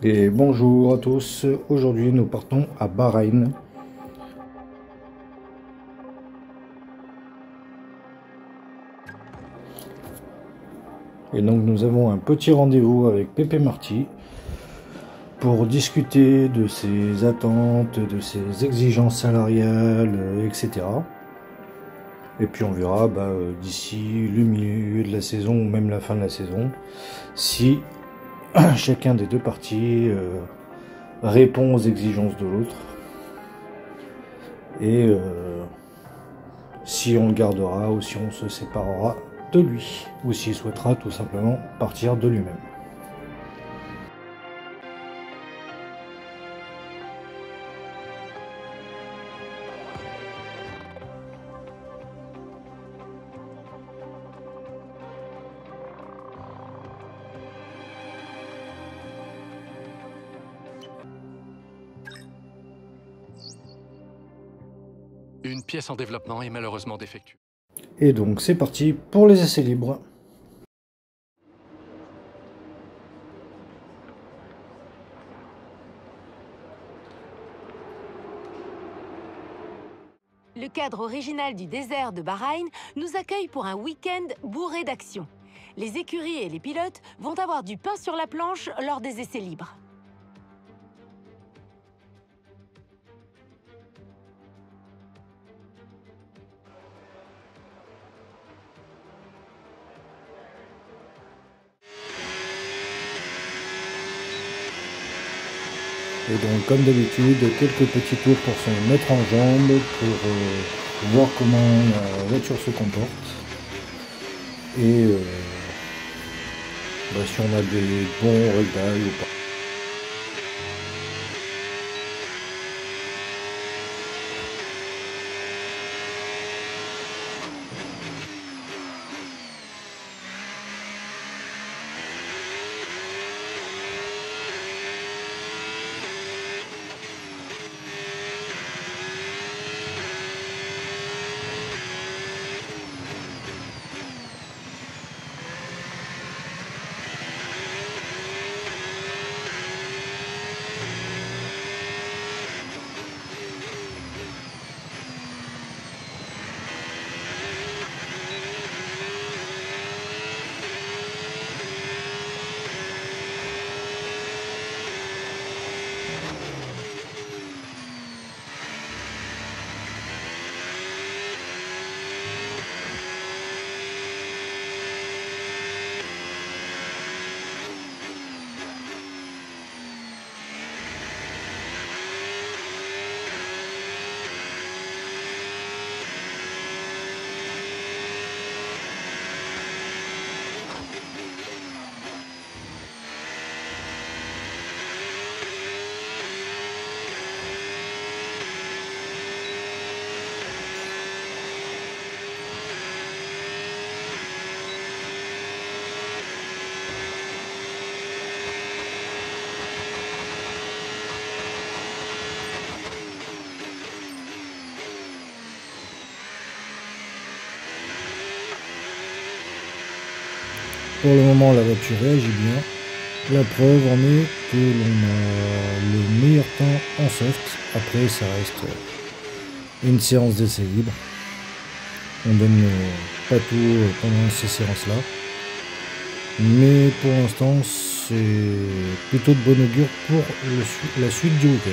Et bonjour à tous, aujourd'hui nous partons à Bahreïn. Et donc nous avons un petit rendez-vous avec Pépé Marty pour discuter de ses attentes, de ses exigences salariales, etc. Et puis on verra d'ici le milieu de la saison ou même la fin de la saison si chacun des deux parties répond aux exigences de l'autre et si on le gardera ou si on se séparera de lui ou s'il souhaitera tout simplement partir de lui-même. Une pièce en développement est malheureusement défectueuse. Et donc c'est parti pour les essais libres. Le cadre original du désert de Bahreïn nous accueille pour un week-end bourré d'action. Les écuries et les pilotes vont avoir du pain sur la planche lors des essais libres. Et donc comme d'habitude, quelques petits tours pour se mettre en jambe, pour voir comment la voiture se comporte. Et si on a des bons réglages ou pas. Pour le moment, la voiture réagit bien. La preuve en est que l'on a le meilleur temps en soft. Après, ça reste une séance d'essai libre. On donne pas tout pendant ces séances-là. Mais pour l'instant, c'est plutôt de bon augure pour la suite du week-end.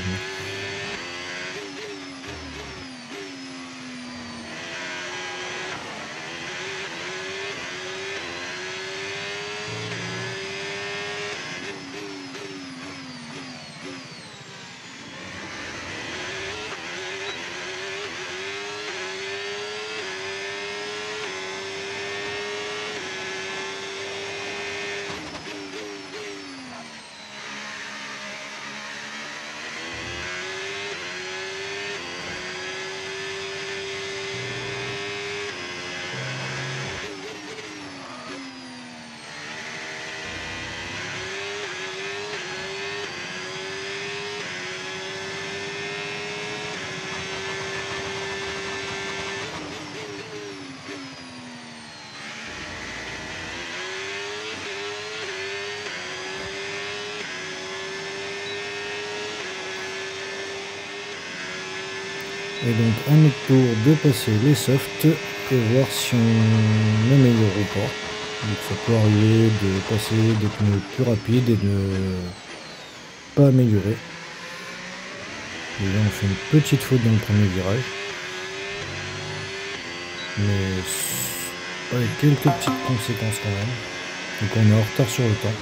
Et donc à notre tour de passer les softs et voir si on améliore ou pas. Donc ça peut arriver de passer des pneus plus rapides et de pas améliorer. Déjà on fait une petite faute dans le premier virage. Mais avec quelques petites conséquences quand même. Donc on est en retard sur le temps.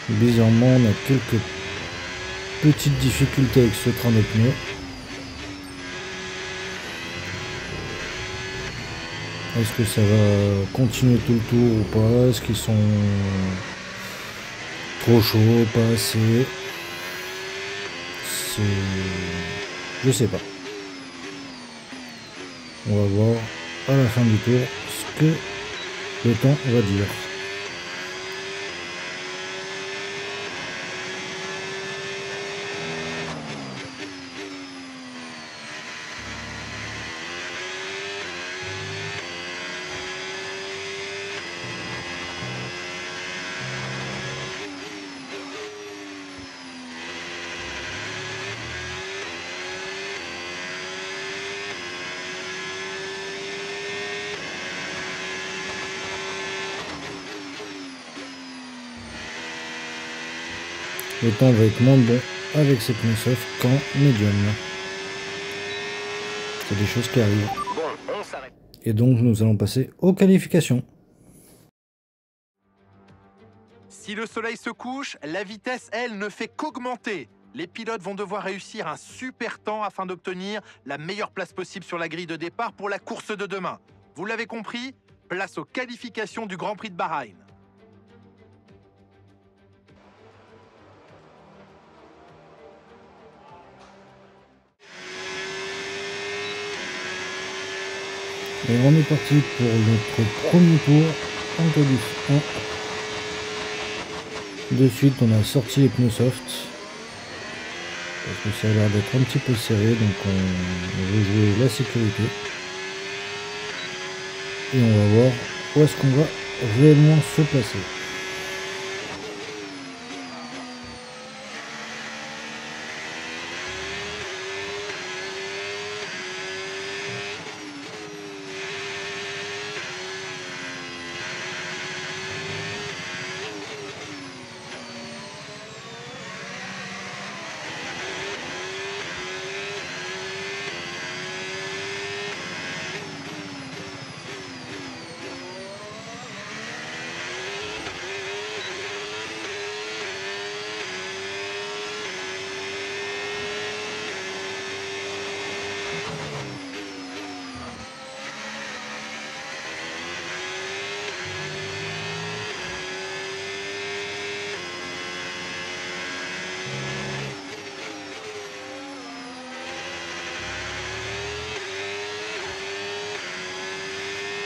Bizarrement on a quelques petites difficultés avec ce train de pneus. Est-ce que ça va continuer tout le tour ou pas? Est-ce qu'ils sont trop chauds, pas assez? Je sais pas. On va voir à la fin du tour ce que le temps va dire. Le temps va être moins bon avec ces pneus soft qu'en médium. C'est des choses qui arrivent. Bon, on s'arrête. Et donc nous allons passer aux qualifications. Si le soleil se couche, la vitesse, elle, ne fait qu'augmenter. Les pilotes vont devoir réussir un super temps afin d'obtenir la meilleure place possible sur la grille de départ pour la course de demain. Vous l'avez compris, place aux qualifications du Grand Prix de Bahreïn. Et on est parti pour notre premier tour en qualif 1. De suite on a sorti les pneus soft. Parce que ça a l'air d'être un petit peu serré, donc on veut jouer la sécurité. Et on va voir où est-ce qu'on va réellement se placer.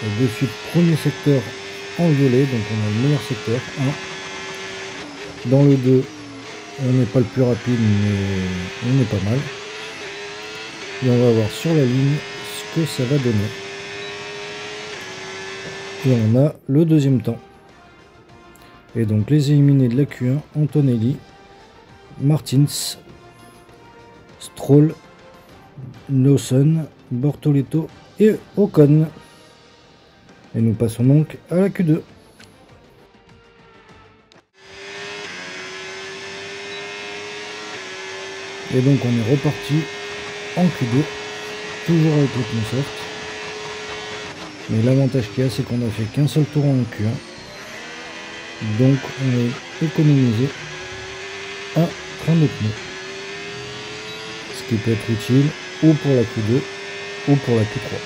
Et de suite, premier secteur en violet, donc on a le meilleur secteur, 1. Dans le 2, on n'est pas le plus rapide, mais on est pas mal. Et on va voir sur la ligne ce que ça va donner. Et on a le deuxième temps. Et donc les éliminés de la Q1, Antonelli, Martins, Stroll, Lawson, Bortoleto et Ocon. Et nous passons donc à la Q2. Et donc on est reparti en Q2, toujours avec le pneu soft. Mais l'avantage qu'il y a, c'est qu'on a fait qu'un seul tour en Q1. Donc on a économisé un train de pneus. Ce qui peut être utile ou pour la Q2 ou pour la Q3.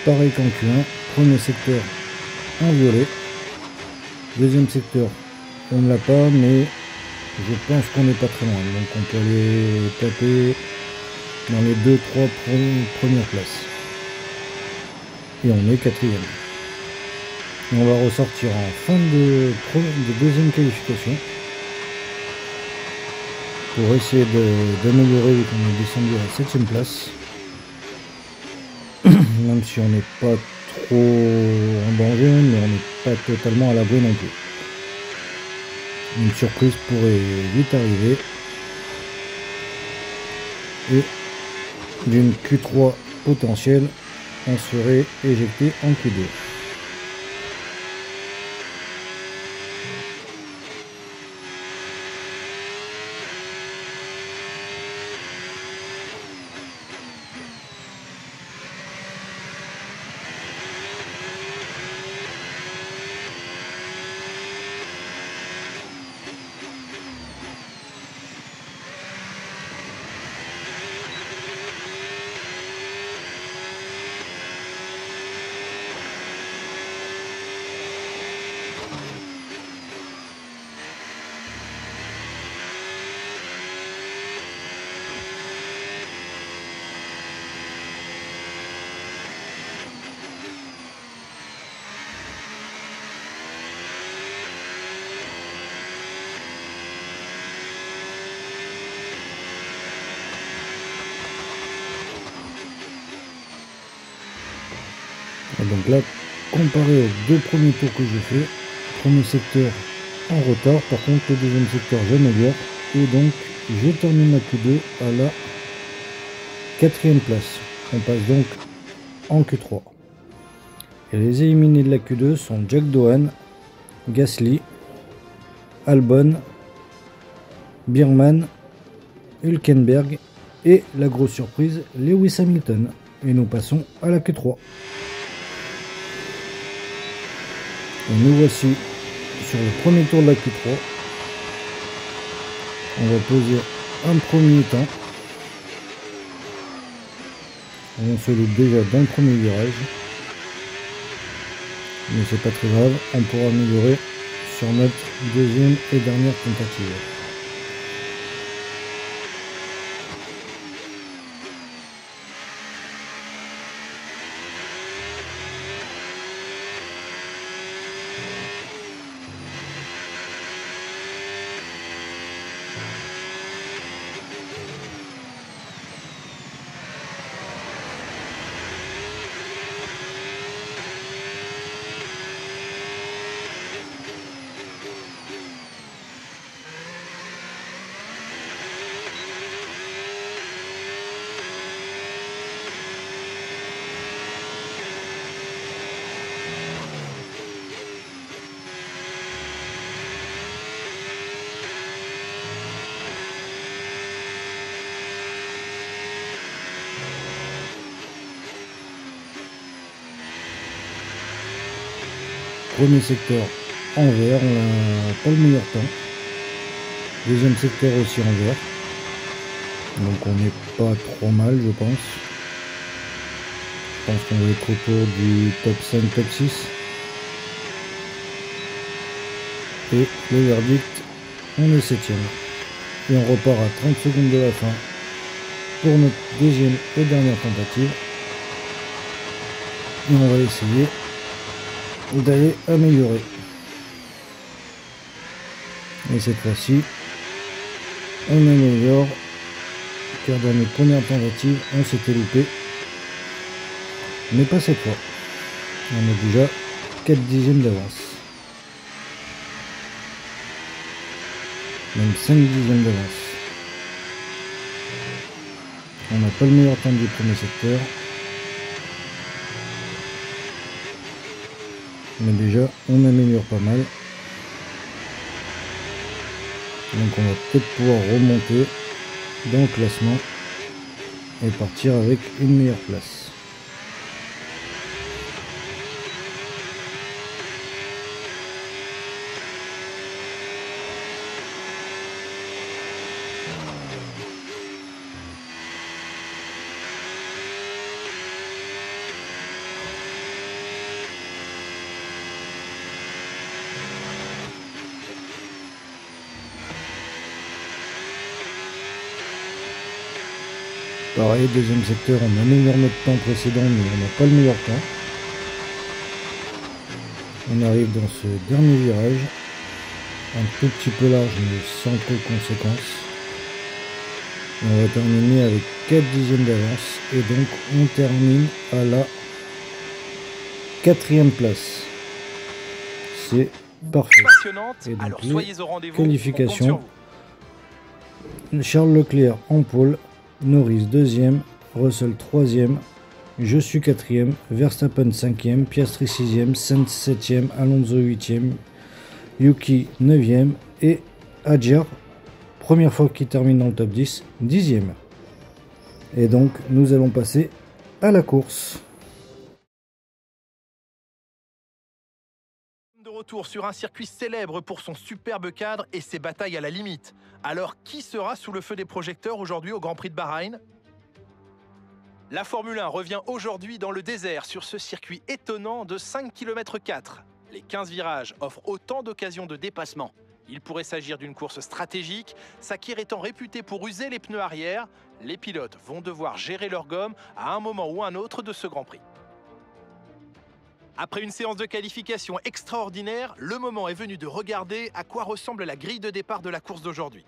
pareil qu'en Q1, premier secteur en violet, deuxième secteur on ne l'a pas, mais je pense qu'on n'est pas très loin, donc on peut aller taper dans les 2-3 premières places. Et on est quatrième. Et on va ressortir en fin de deuxième qualification pour essayer d'améliorer vu qu'on est descendu à la 7ème place. Même si on n'est pas trop en danger, mais on n'est pas totalement à l'abri non plus. Une surprise pourrait vite arriver. Et d'une Q3 potentielle, on serait éjecté en Q2. Et donc là, comparé aux deux premiers tours que j'ai fait, premier secteur en retard, par contre le deuxième secteur j'améliore, et donc je termine la Q2 à la 4ème place. On passe donc en Q3. Et les éliminés de la Q2 sont Jack Doohan, Gasly, Albon, Biermann, Hülkenberg et la grosse surprise Lewis Hamilton. Et nous passons à la Q3. Et nous voici sur le premier tour de la Q3. On va poser un premier temps. On se loupe déjà dans le premier virage. Mais c'est pas très grave, on pourra améliorer sur notre deuxième et dernière tentative. Premier secteur en vert, on n'a pas le meilleur temps. Deuxième secteur aussi en vert. Donc on n'est pas trop mal, je pense. Je pense qu'on va être autour du top 5, top 6. Et le verdict, on est 7ème. Et on repart à 30 secondes de la fin pour notre deuxième et dernière tentative. Et on va essayer d'aller améliorer. Et cette fois-ci, on améliore, car dans notre première tentative, on s'était loupé. Mais pas cette fois. On a déjà 4 dixièmes d'avance. Même 5 dixièmes d'avance. On n'a pas le meilleur temps du premier secteur. Mais déjà, on améliore pas mal. Donc on va peut-être pouvoir remonter dans le classement et partir avec une meilleure place. pareil, deuxième secteur, on améliore notre temps précédent, mais on n'a pas le meilleur temps. On arrive dans ce dernier virage, un tout petit peu large, mais sans trop de conséquences. Et on va terminer avec 4 dixièmes d'avance, et donc on termine à la 4e place. C'est parfait. Passionnante, Et donc, alors les soyez au rendez-vous. qualifications. Charles Leclerc en pôle, Norris 2e, Russell 3e, je suis 4e, Verstappen 5e, Piastri 6e, Sainz 7e, Alonso 8e, Yuki 9e et Adjar, première fois qu'il termine dans le top 10, 10e. Et donc nous allons passer à la course. De retour sur un circuit célèbre pour son superbe cadre et ses batailles à la limite. Alors, qui sera sous le feu des projecteurs aujourd'hui au Grand Prix de Bahreïn? La Formule 1 revient aujourd'hui dans le désert sur ce circuit étonnant de 5 km 4. Les 15 virages offrent autant d'occasions de dépassement. Il pourrait s'agir d'une course stratégique, Sakir étant réputé pour user les pneus arrière. Les pilotes vont devoir gérer leur gomme à un moment ou un autre de ce Grand Prix. Après une séance de qualification extraordinaire, le moment est venu de regarder à quoi ressemble la grille de départ de la course d'aujourd'hui.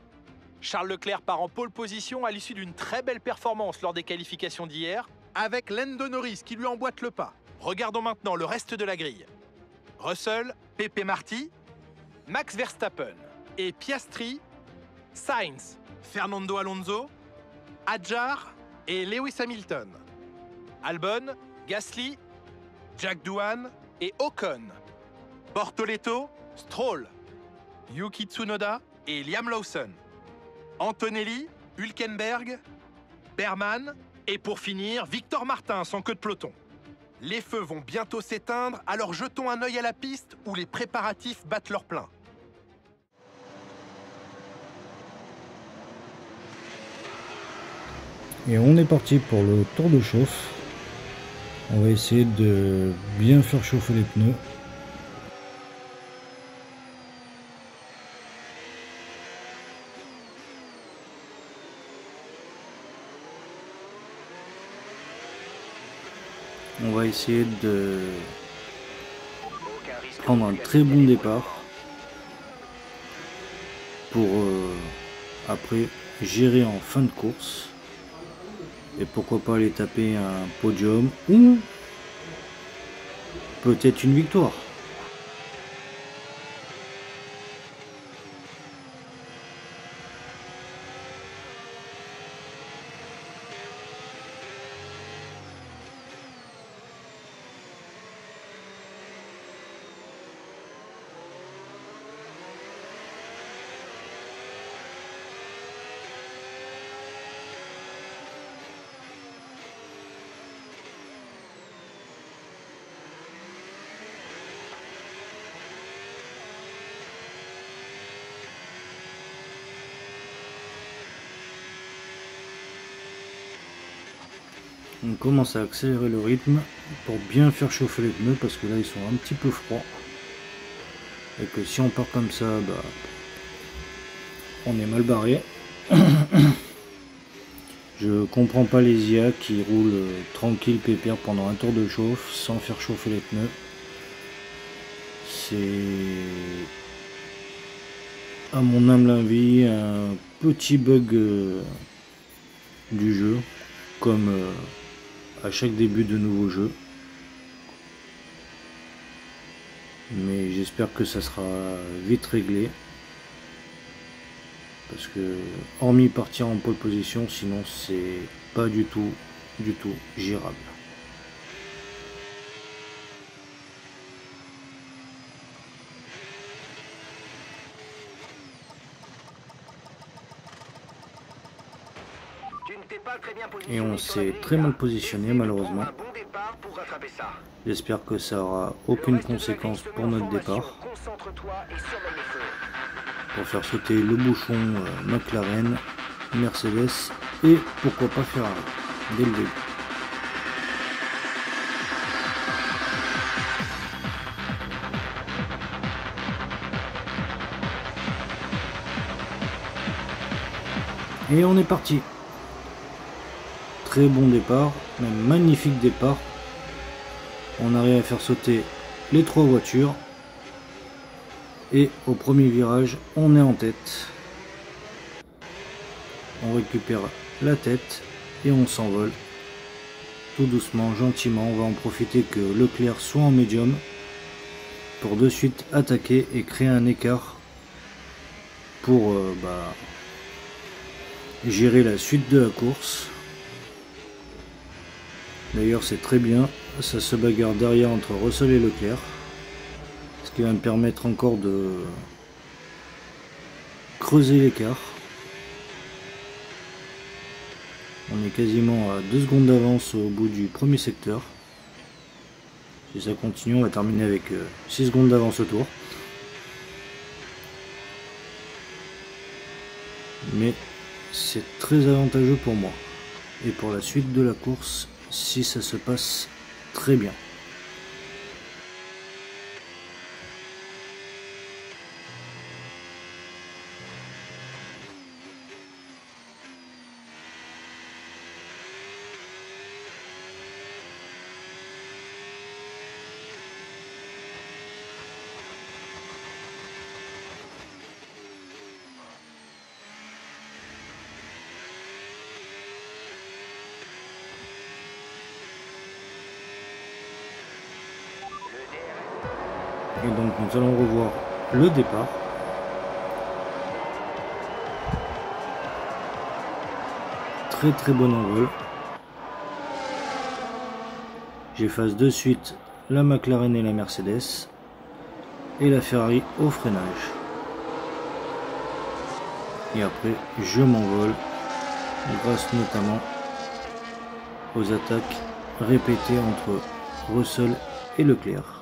Charles Leclerc part en pole position à l'issue d'une très belle performance lors des qualifications d'hier, avec Lando Norris qui lui emboîte le pas. Regardons maintenant le reste de la grille. Russell, Pepe Marti, Max Verstappen et Piastri, Sainz, Fernando Alonso, Adjar et Lewis Hamilton, Albon, Gasly, Jack Doohan et Ocon, Bortoleto, Stroll, Yuki Tsunoda et Liam Lawson, Antonelli, Hülkenberg, Berman et pour finir, Victor Martin sans queue de peloton. Les feux vont bientôt s'éteindre, alors jetons un œil à la piste où les préparatifs battent leur plein. Et on est parti pour le tour de chauffe. On va essayer de bien faire chauffer les pneus. On va essayer de prendre un très bon départ pour après gérer en fin de course. Et pourquoi pas aller taper un podium ou peut-être une victoire. On commence à accélérer le rythme pour bien faire chauffer les pneus parce que là ils sont un petit peu froids et que si on part comme ça, bah, on est mal barré. Je comprends pas les IA qui roulent tranquille pépère pendant un tour de chauffe sans faire chauffer les pneus. C'est à mon humble avis un petit bug du jeu, comme à chaque début de nouveau jeu, mais j'espère que ça sera vite réglé parce que hormis partir en pole position, sinon c'est pas du tout gérable. Et on s'est très mal positionné malheureusement. J'espère que ça aura aucune conséquence pour notre départ. Pour faire sauter le bouchon McLaren, Mercedes et pourquoi pas Ferrari dès le début. Et on est parti. très bon départ, même magnifique départ. On arrive à faire sauter les 3 voitures. Et au premier virage, on est en tête. On récupère la tête et on s'envole. Tout doucement, gentiment, on va en profiter que Leclerc soit en médium pour de suite attaquer et créer un écart pour gérer la suite de la course. D'ailleurs c'est très bien, ça se bagarre derrière entre Russell et Leclerc, ce qui va me permettre encore de creuser l'écart. On est quasiment à 2 secondes d'avance au bout du premier secteur. Si ça continue, on va terminer avec 6 secondes d'avance au tour. Mais c'est très avantageux pour moi et pour la suite de la course si ça se passe très bien. Et donc nous allons revoir le départ. Très bon envol. J'efface de suite la McLaren et la Mercedes et la Ferrari au freinage. Et après je m'envole grâce notamment aux attaques répétées entre Russell et Leclerc.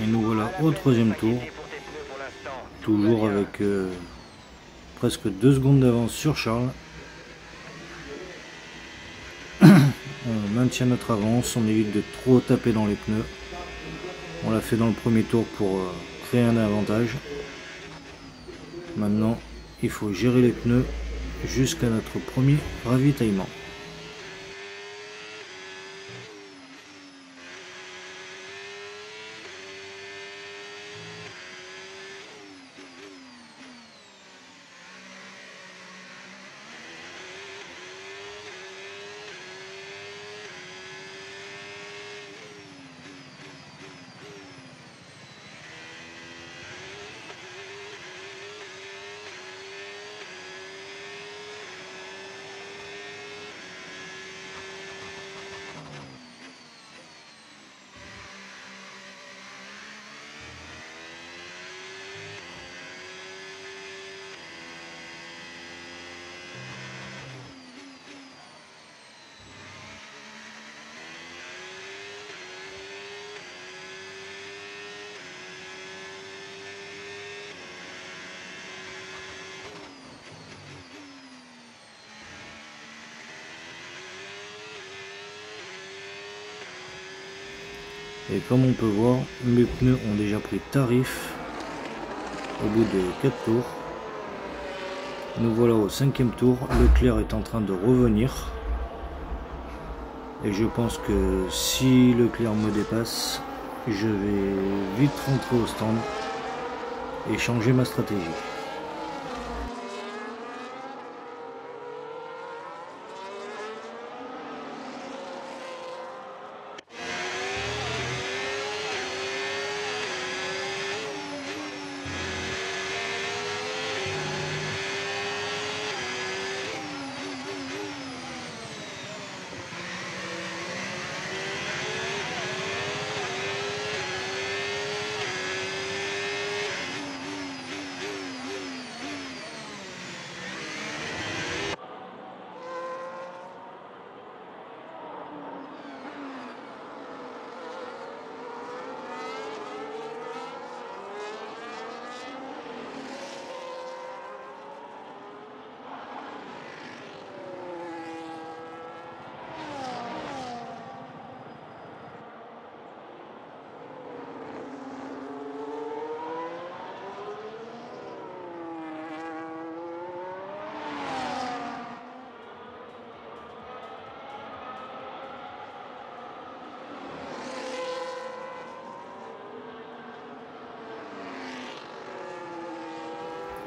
Et nous voilà au 3e tour, toujours avec presque 2 secondes d'avance sur Charles. On maintient notre avance, on évite de trop taper dans les pneus. On l'a fait dans le premier tour pour créer un avantage. Maintenant, il faut gérer les pneus jusqu'à notre premier ravitaillement. Et comme on peut voir, mes pneus ont déjà pris tarif au bout de 4 tours. Nous voilà au 5e tour, Leclerc est en train de revenir. Et je pense que si Leclerc me dépasse, je vais vite rentrer au stand et changer ma stratégie.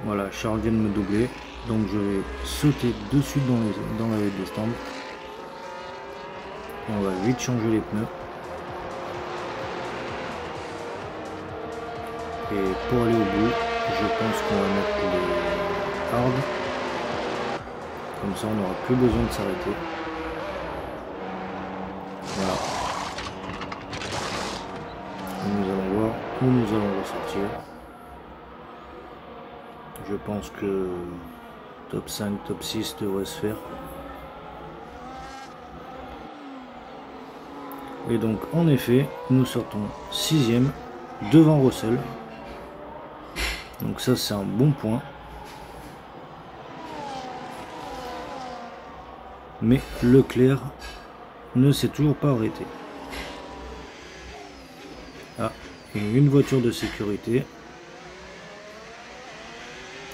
Voilà, Charles vient de me doubler, donc je vais sauter dessus dans la des stands. Et on va vite changer les pneus. Et pour aller au bout, je pense qu'on va mettre les hard. Comme ça, on n'aura plus besoin de s'arrêter. Voilà. Et nous allons voir où nous allons ressortir. Je pense que top 5, top 6 devrait se faire. Et donc en effet, nous sortons 6e devant Russell. Donc ça c'est un bon point. Mais Leclerc ne s'est toujours pas arrêté. Ah, il y a une voiture de sécurité.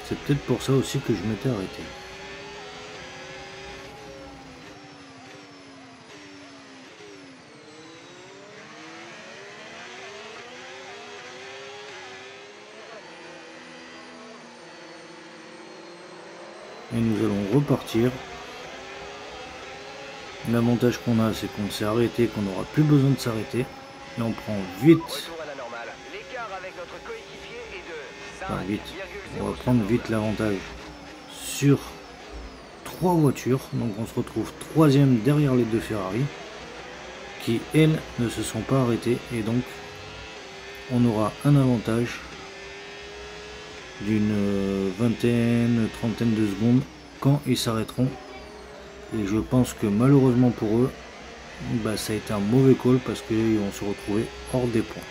C'est peut-être pour ça aussi que je m'étais arrêté. Et nous allons repartir. L'avantage qu'on a, c'est qu'on s'est arrêté, qu'on n'aura plus besoin de s'arrêter. Et on prend vite. Enfin, vite. On va prendre vite l'avantage sur 3 voitures. Donc on se retrouve 3e derrière les 2 Ferrari. Qui, elles, ne se sont pas arrêtées. Et donc, on aura un avantage d'une vingtaine, trentaine de secondes quand ils s'arrêteront. Et je pense que malheureusement pour eux, bah, ça a été un mauvais call parce qu'ils vont se retrouver hors des points.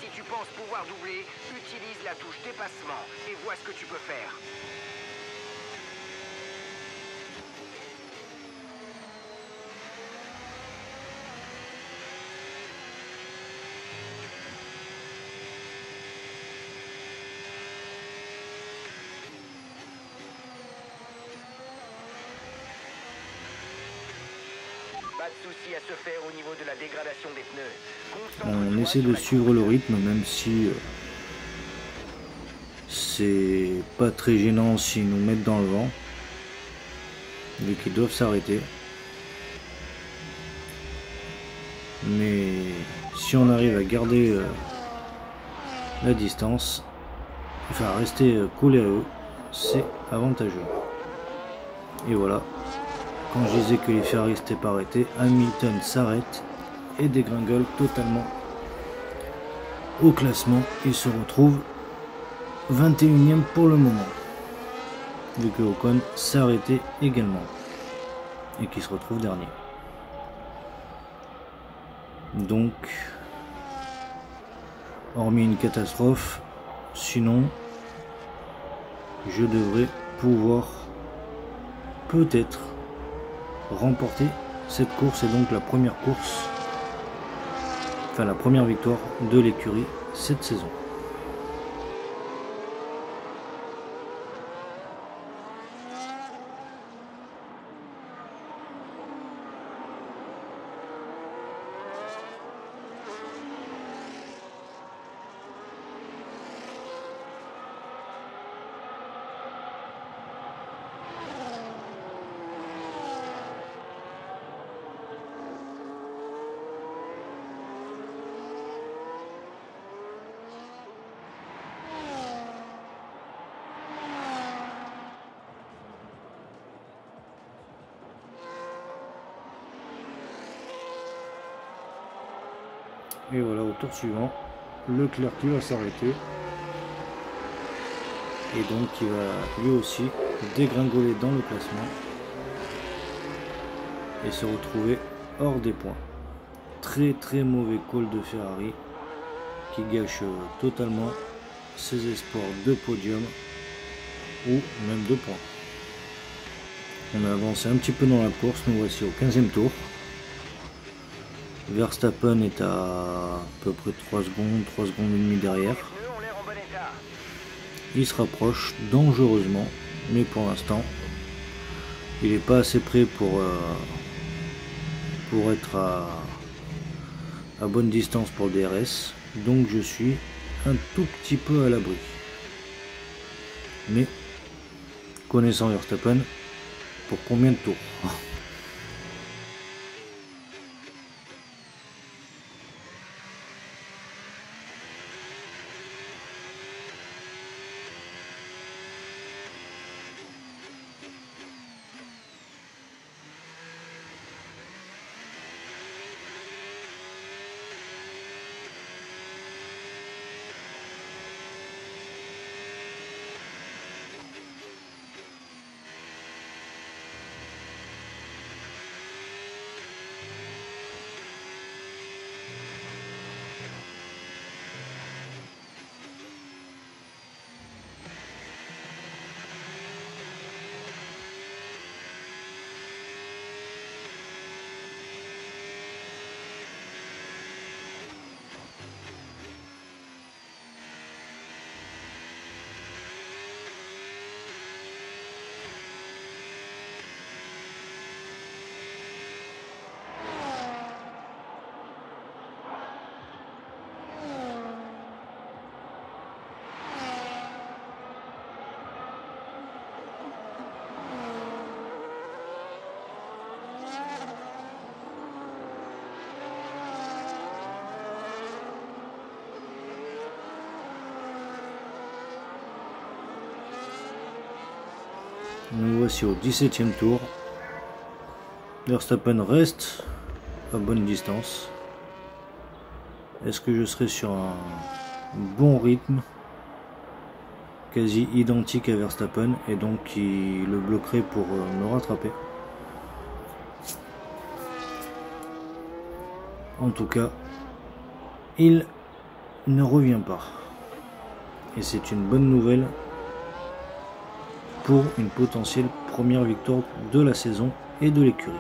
Si tu penses pouvoir doubler, utilise la touche dépassement et vois ce que tu peux faire. Pas de souci à se faire au niveau de la dégradation des pneus. On essaie de suivre le rythme, même si c'est pas très gênant s'ils nous mettent dans le vent, vu qu'ils doivent s'arrêter. Mais si on arrive à garder la distance, enfin rester collé à eux, c'est avantageux. Et voilà. Quand je disais que les Ferrari s'étaient pas arrêtés, Hamilton s'arrête et dégringole totalement au classement. Il se retrouve 21e pour le moment, vu que Ocon s'est arrêté également et qui se retrouve dernier. Donc hormis une catastrophe. Sinon, je devrais pouvoir peut-être remporter cette course et donc la première course, enfin la première victoire de l'écurie cette saison. Et voilà, au tour suivant, Leclerc qui va s'arrêter. Et donc il va lui aussi dégringoler dans le classement et se retrouver hors des points. Très très mauvais call de Ferrari qui gâche totalement ses espoirs de podium ou même de points. On a avancé un petit peu dans la course, nous voici au 15e tour. Verstappen est à peu près 3 secondes et demie derrière. Il se rapproche dangereusement, mais pour l'instant, il n'est pas assez près pour être à bonne distance pour le DRS. Donc je suis un tout petit peu à l'abri. Mais, connaissant Verstappen, pour combien de tours ? Nous voici au 17e tour. Verstappen reste à bonne distance. Est-ce que je serai sur un bon rythme quasi identique à Verstappen et donc qui le bloquerait pour me rattraper? En tout cas, il ne revient pas. Et c'est une bonne nouvelle pour une potentielle première victoire de la saison et de l'écurie.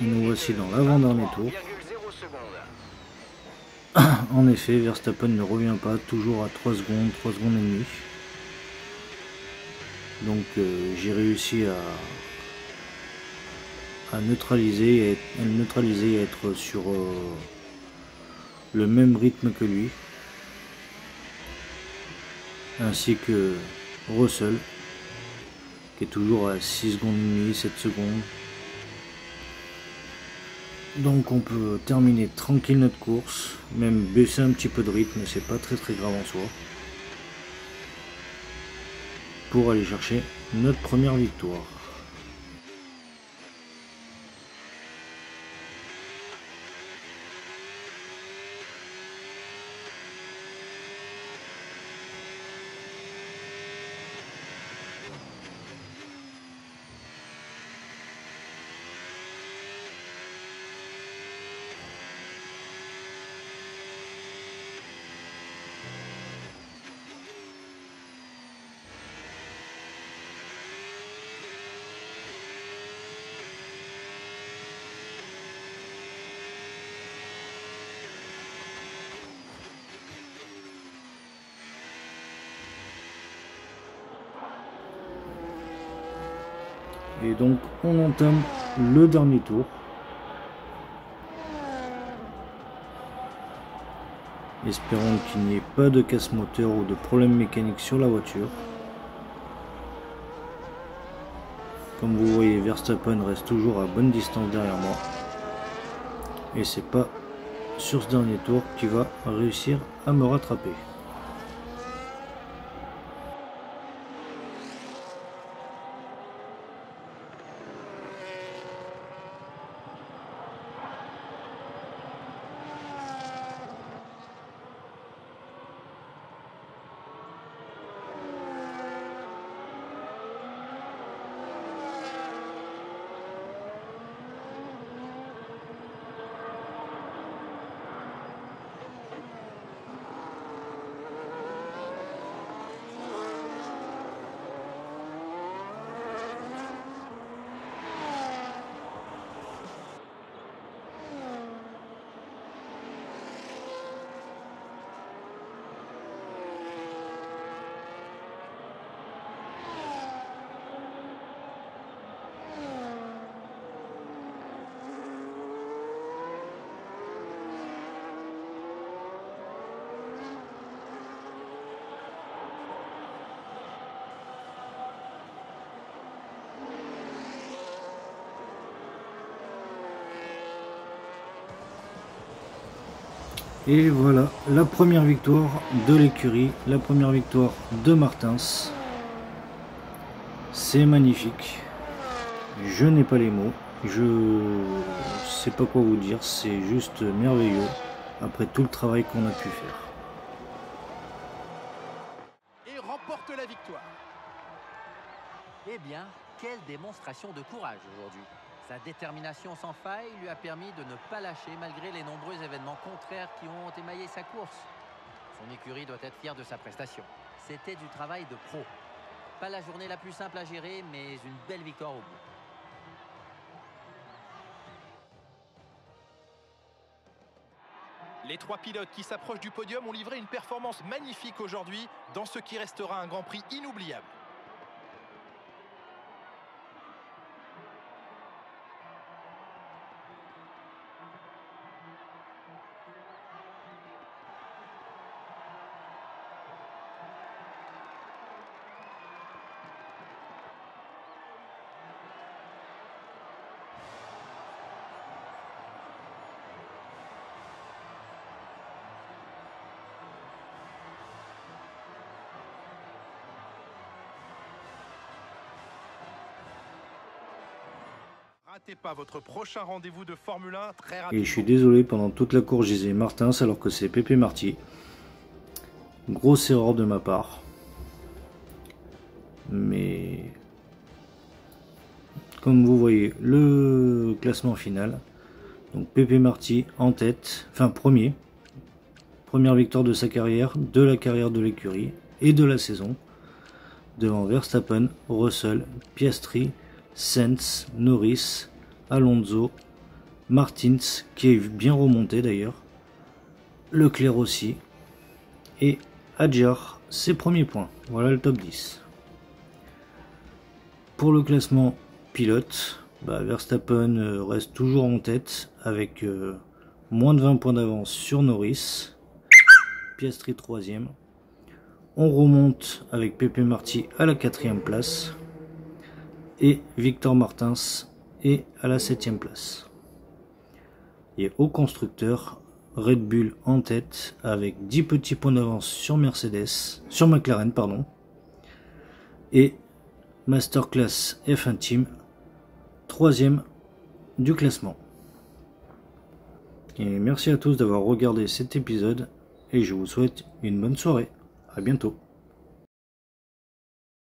Nous voici dans l'avant-dernier tour. En effet, Verstappen ne revient pas, toujours à 3 secondes et demie. Donc j'ai réussi à neutraliser et être sur le même rythme que lui, ainsi que Russell qui est toujours à 6 secondes et demie, 7 secondes. Donc on peut terminer tranquille notre course, même baisser un petit peu de rythme, c'est pas très grave en soi, pour aller chercher notre première victoire. Et donc on entame le dernier tour. Espérons qu'il n'y ait pas de casse moteur ou de problème mécanique sur la voiture. Comme vous voyez, Verstappen reste toujours à bonne distance derrière moi. Et c'est pas sur ce dernier tour qu'il va réussir à me rattraper. Et voilà, la première victoire de l'écurie, la première victoire de Martins. C'est magnifique. Je n'ai pas les mots. Je sais pas quoi vous dire. C'est juste merveilleux après tout le travail qu'on a pu faire. Et remporte la victoire. Eh bien, quelle démonstration de courage aujourd'hui. Sa détermination sans faille lui a permis de ne pas lâcher malgré les nombreux événements contraires qui ont émaillé sa course. Son écurie doit être fière de sa prestation. C'était du travail de pro. Pas la journée la plus simple à gérer, mais une belle victoire au bout. Les trois pilotes qui s'approchent du podium ont livré une performance magnifique aujourd'hui dans ce qui restera un Grand Prix inoubliable. Ratez pas votre prochain rendez-vous de Formule 1 très rapidement. Et je suis désolé, pendant toute la course, je disais Martins alors que c'est Pepe Marti. Grosse erreur de ma part. Mais comme vous voyez, le classement final. Donc Pepe Marti en tête, enfin premier. Première victoire de sa carrière, de la carrière de l'écurie et de la saison. Devant Verstappen, Russell, Piastri, Sainz, Norris, Alonso, Martins qui est bien remonté d'ailleurs, Leclerc aussi, et Hadjar, ses premiers points. Voilà le top 10. Pour le classement pilote, Verstappen reste toujours en tête avec moins de 20 points d'avance sur Norris. Piastri 3e. On remonte avec Pepe Marti à la 4e place. Et Victor Martins est à la 7e place. Et au constructeur, Red Bull en tête avec 10 petits points d'avance sur McLaren, pardon. Et Masterclass F1 Team, 3e du classement. Et merci à tous d'avoir regardé cet épisode et je vous souhaite une bonne soirée. À bientôt.